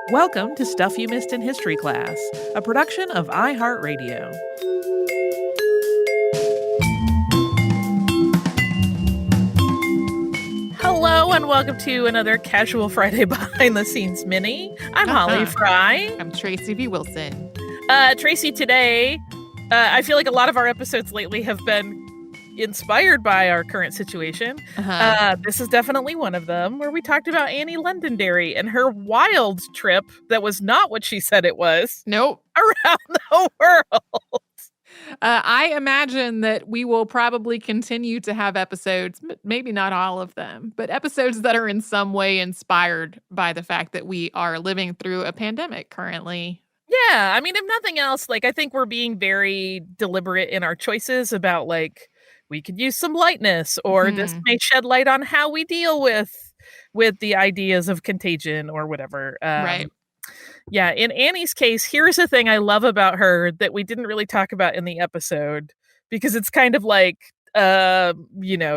Welcome to Stuff You Missed in History Class, a production of iHeartRadio. Hello and welcome to another Casual Friday Behind the Scenes mini. I'm Holly Fry. I'm Tracy V. Wilson. Tracy, today, I feel like a lot of our episodes lately have been inspired by our current situation. This is definitely one of them, where we talked about Annie Londonderry and her wild trip that was not what she said it was. Nope. Around the world. I imagine that we will probably continue to have episodes, maybe not all of them, but episodes that are in some way inspired by the fact that we are living through a pandemic currently. Yeah, I mean, if nothing else, I think we're being very deliberate in our choices about, we could use some lightness, or this may shed light on how we deal with the ideas of contagion or whatever. Right. Yeah, in Annie's case, here's the thing I love about her that we didn't really talk about in the episode, because it's kind of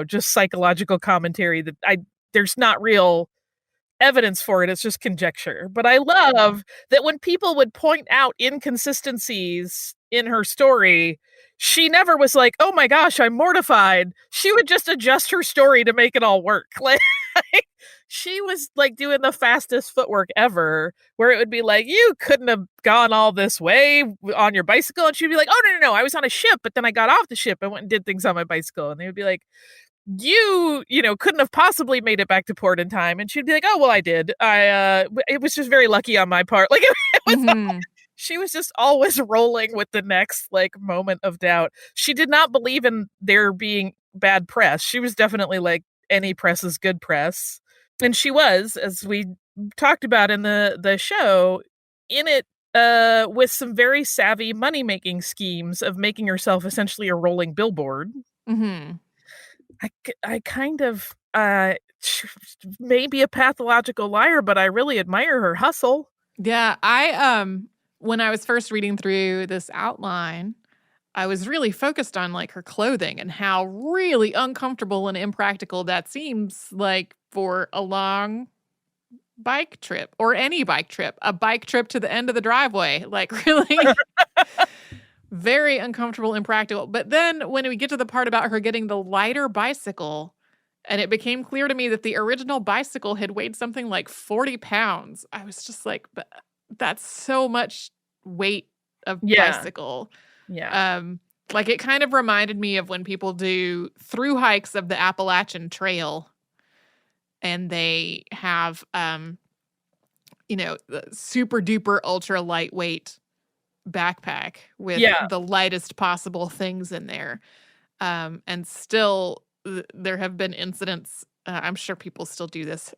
just psychological commentary that there's not real evidence for it. It's just conjecture. But I love that when people would point out inconsistencies in her story, she never was like, oh my gosh, I'm mortified. She would just adjust her story to make it all work. She was doing the fastest footwork ever, where it would be like, you couldn't have gone all this way on your bicycle. And she'd be like, oh, no, I was on a ship, but then I got off the ship and went and did things on my bicycle. And they would be like, you couldn't have possibly made it back to port in time. And she'd be like, oh, well, I did. It was just very lucky on my part. She was just always rolling with the next moment of doubt. She did not believe in there being bad press. She was definitely any press is good press. And she was, as we talked about in the show, in it with some very savvy money-making schemes of making herself essentially a rolling billboard. Mm-hmm. I kind of maybe a pathological liar, but I really admire her hustle. Yeah, I when I was first reading through this outline, I was really focused on her clothing and how really uncomfortable and impractical that seems for a long bike trip, or any bike trip, a bike trip to the end of the driveway, really very uncomfortable, impractical. But then when we get to the part about her getting the lighter bicycle, and it became clear to me that the original bicycle had weighed something like 40 pounds, I was just like, but that's so much weight of bicycle. Yeah. It kind of reminded me of when people do through hikes of the Appalachian Trail, and they have, the super duper ultra lightweight backpack with the lightest possible things in there. And still, there have been incidents. I'm sure people still do this.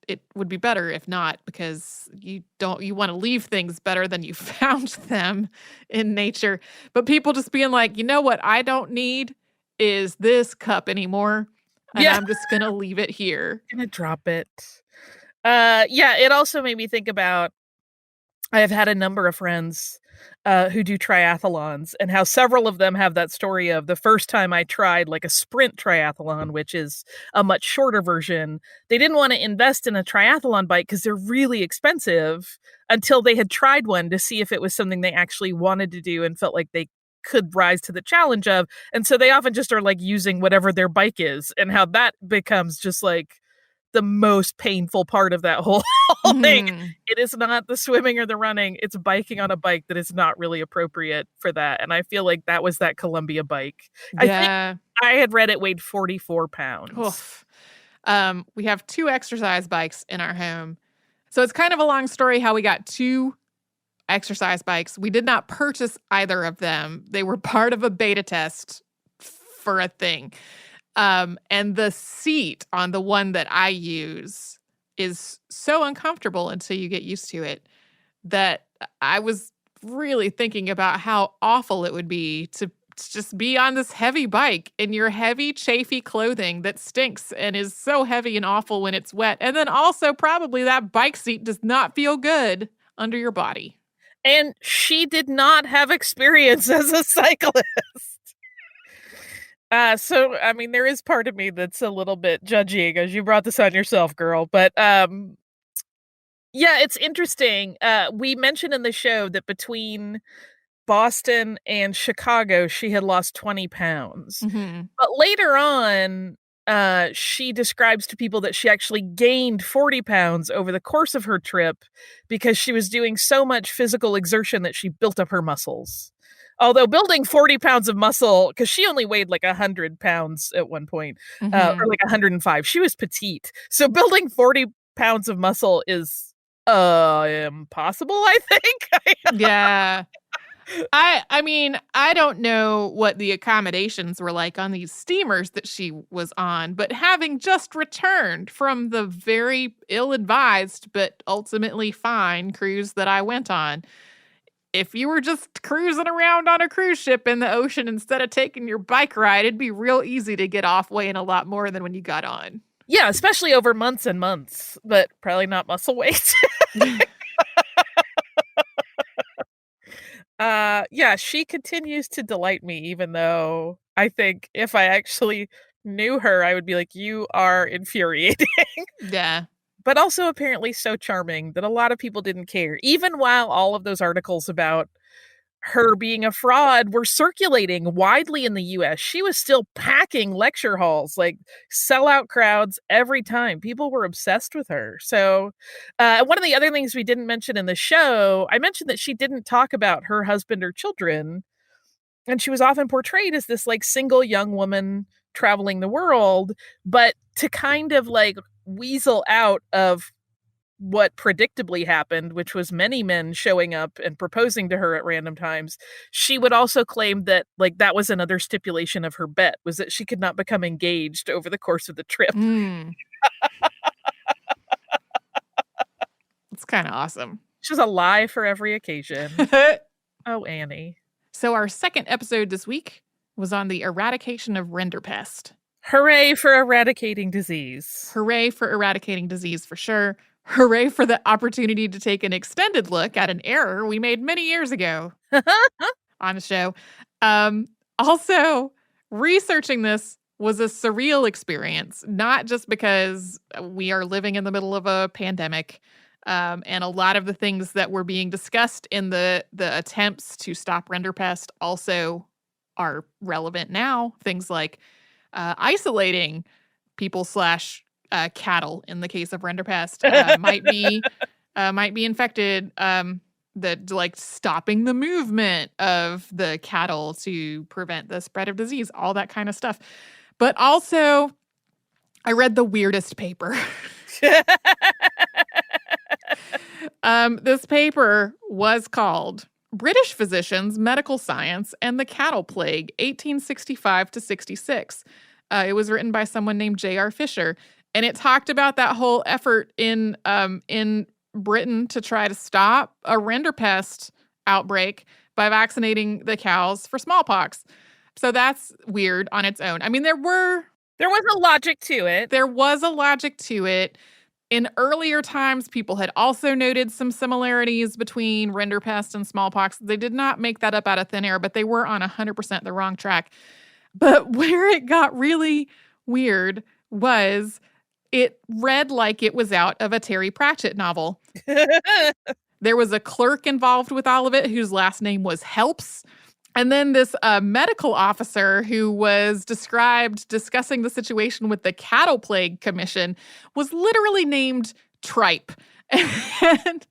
It would be better if not, because you want to leave things better than you found them in nature. But people just being like, you know what I don't need is this cup anymore. And I'm just going to leave it here. I'm going to drop it. It also made me think about, I have had a number of friends who do triathlons, and how several of them have that story of the first time I tried a sprint triathlon, which is a much shorter version. They didn't want to invest in a triathlon bike because they're really expensive, until they had tried one to see if it was something they actually wanted to do and felt like they could rise to the challenge of. And so they often just are using whatever their bike is, and how that becomes just the most painful part of that whole thing. It is not the swimming or the running. It's biking on a bike that is not really appropriate for that. And I feel like that was that Columbia bike. I think I had read it weighed 44 pounds. Oof. We have 2 exercise bikes in our home. So it's kind of a long story how we got 2 exercise bikes. We did not purchase either of them. They were part of a beta test for a thing. And the seat on the one that I use is so uncomfortable until you get used to it, that I was really thinking about how awful it would be to just be on this heavy bike in your heavy, chafy clothing that stinks and is so heavy and awful when it's wet. And then also probably that bike seat does not feel good under your body. And she did not have experience as a cyclist. So, I mean, there is part of me that's a little bit judgy, because you brought this on yourself, girl. But Yeah, it's interesting. We mentioned in the show that between Boston and Chicago, she had lost 20 pounds. Mhm. But later on, she describes to people that she actually gained 40 pounds over the course of her trip because she was doing so much physical exertion that she built up her muscles. Although building 40 pounds of muscle, because she only weighed like 100 pounds at one point, or Mhm. like 105. She was petite. So building 40 pounds of muscle is impossible, I think. Yeah. I mean, I don't know what the accommodations were like on these steamers that she was on, but having just returned from the very ill-advised but ultimately fine cruise that I went on, if you were just cruising around on a cruise ship in the ocean instead of taking your bike ride, it'd be real easy to get off weighing a lot more than when you got on. Yeah, especially over months and months, but probably not muscle weight. Yeah, she continues to delight me, even though I think if I actually knew her, I would be like, you are infuriating. Yeah. But also apparently so charming that a lot of people didn't care. Even while all of those articles about her being a fraud were circulating widely in the US, she was still packing lecture halls, like sellout crowds every time. People were obsessed with her. So, one of the other things we didn't mention in the show, I mentioned that she didn't talk about her husband or children, and she was often portrayed as this like single young woman traveling the world, but to kind of like weasel out of what predictably happened, which was many men showing up and proposing to her at random times, she would also claim that like that was another stipulation of her bet, was that she could not become engaged over the course of the trip. Mm. It's kind of awesome. She's a lie for every occasion. Oh, Annie. So our second episode this week was on the eradication of Rinderpest. Hooray for eradicating disease. Hooray for eradicating disease for sure. Hooray for the opportunity to take an extended look at an error we made many years ago on the show. Also, researching this was a surreal experience, not just because we are living in the middle of a pandemic, and a lot of the things that were being discussed in the attempts to stop Rinderpest also are relevant now. Things like isolating people slash cattle in the case of Rinderpest might be infected. That like stopping the movement of the cattle to prevent the spread of disease, all that kind of stuff. But also, I read the weirdest paper. This paper was called British Physicians, Medical Science, and the Cattle Plague, 1865 to 66. It was written by someone named J.R. Fisher, and it talked about that whole effort in Britain to try to stop a Rinderpest outbreak by vaccinating the cows for smallpox. So that's weird on its own. I mean, there was a logic to it. There was a logic to it. In earlier times, people had also noted some similarities between Rinderpest and smallpox. They did not make that up out of thin air, but they were on 100% the wrong track. But where it got really weird was it read like it was out of a Terry Pratchett novel. There was a clerk involved with all of it whose last name was Helps. And then this medical officer who was described discussing the situation with the Cattle Plague Commission was literally named Tripe. And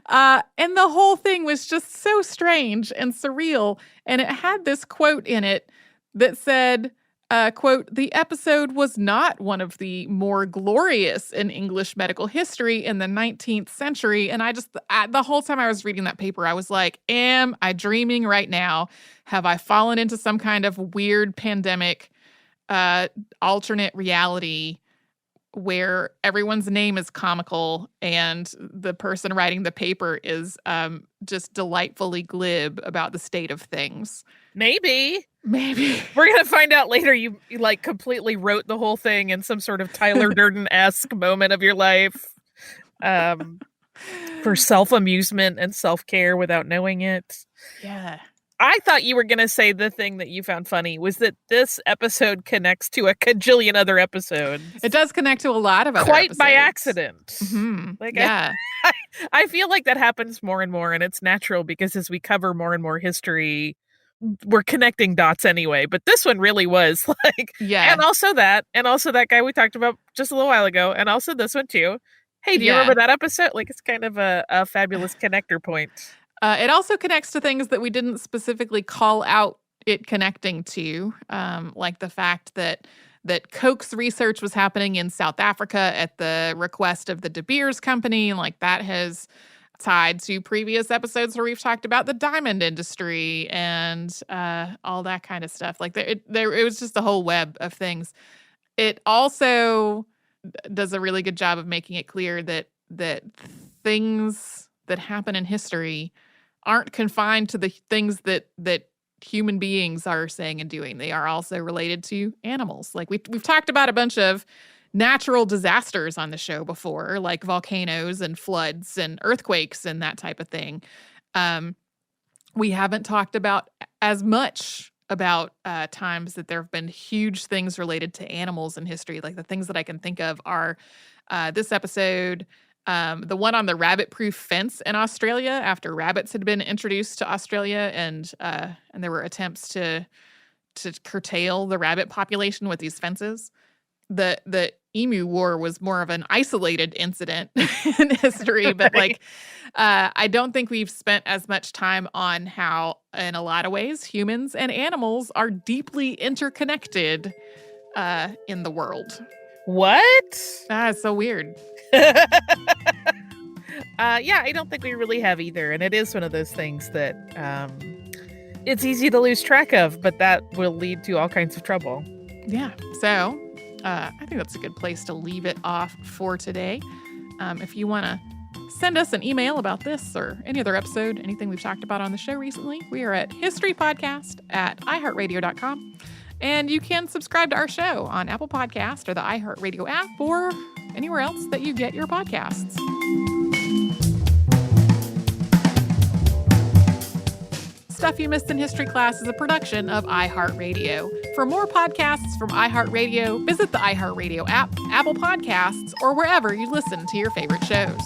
the whole thing was just so strange and surreal. And it had this quote in it that said, quote, "The episode was not one of the more glorious in English medical history in the 19th century." And the whole time I was reading that paper, I was like, am I dreaming right now? Have I fallen into some kind of weird pandemic, alternate reality where everyone's name is comical and the person writing the paper is just delightfully glib about the state of things? Maybe. We're going to find out later you like completely wrote the whole thing in some sort of Tyler Durden-esque moment of your life for self-amusement and self-care without knowing it. Yeah. I thought you were going to say the thing that you found funny was that this episode connects to a cajillion other episodes. It does connect to a lot of other quite episodes. by accident. Mm-hmm. Like, yeah. I feel like that happens more and more, and it's natural because as we cover more and more history, we're connecting dots anyway. But this one really was like, Yeah. and also that guy we talked about just a little while ago, and also this one too. Hey, do you remember that episode? Like, it's kind of a fabulous connector point. It also connects to things that we didn't specifically call out it connecting to, like the fact that Koch's research was happening in South Africa at the request of the De Beers Company. Like, that has tied to previous episodes where we've talked about the diamond industry and all that kind of stuff. Like, it was just a whole web of things. It also does a really good job of making it clear that things that happen in history aren't confined to the things that human beings are saying and doing. They are also related to animals. Like, we've talked about a bunch of natural disasters on the show before, like volcanoes and floods and earthquakes and that type of thing. We haven't talked about as much about times that there have been huge things related to animals in history. Like, the things that I can think of are this episode, the one on the rabbit-proof fence in Australia after rabbits had been introduced to Australia, and there were attempts to curtail the rabbit population with these fences. The Emu War was more of an isolated incident in history, but Right. I don't think we've spent as much time on how, in a lot of ways, humans and animals are deeply interconnected in the world. What? It's so weird. Yeah, I don't think we really have either. And it is one of those things that it's easy to lose track of, but that will lead to all kinds of trouble. Yeah. So I think that's a good place to leave it off for today. If you want to send us an email about this or any other episode, anything we've talked about on the show recently, we are at historypodcast@iheartradio.com. And you can subscribe to our show on Apple Podcast or the iHeartRadio app or anywhere else that you get your podcasts. Stuff You Missed in History Class is a production of iHeartRadio. For more podcasts from iHeartRadio, visit the iHeartRadio app, Apple Podcasts, or wherever you listen to your favorite shows.